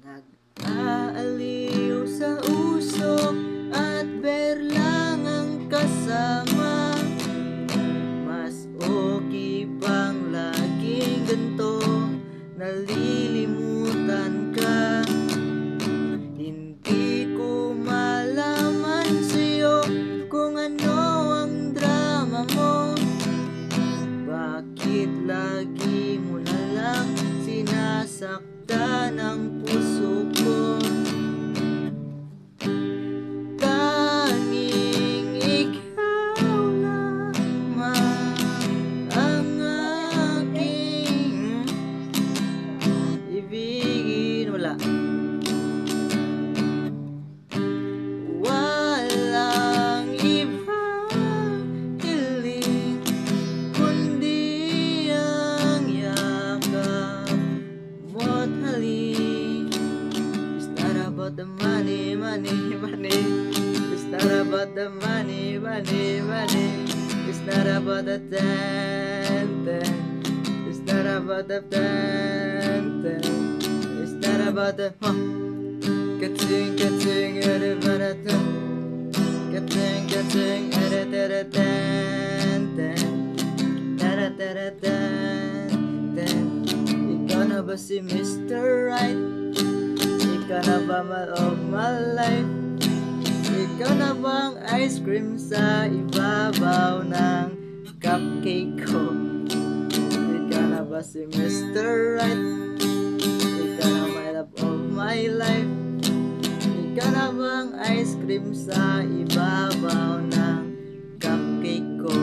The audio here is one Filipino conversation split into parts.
Nag-aaliw sa usok at berlang ang kasama. Mas okay pang laging ganto, nalilimutan ka. Hindi ko malaman sa'yo kung ano ang drama mo. Bakit lagi mo na lang sinasaktan ang puso ko? Tanging ikaw lamang ang aking ibigin. Walang ibang hiling kundi ang yakap mo't halik. It's not about the money, money, money. It's not about the money, money, money. It's not about the ten, ten. It's not about the ten, ten. It's not about the kating, kating, edibaratan. Kating, kating, editaratan, ten. Tarataratan, ten. Ikaw na ba si Mr. Right? Ikaw na ba man of my life? Ikaw na bang ice cream sa ibabaw ng cupcake ko? Ikaw na ba si Mr. Right? Ikaw na my love of my life. Ikaw na bang ice cream sa ibabaw ng cupcake ko?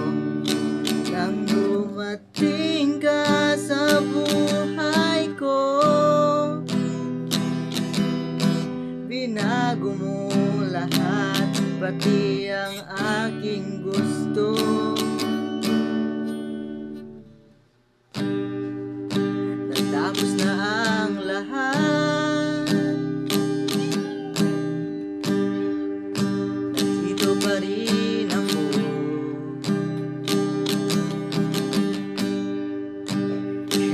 Nang dumating ka sa buhay ko, binago mo lahat, pati ang aking gusto. Natapos na ang lahat, nandito pa rin ako.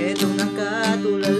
Etong nakatulala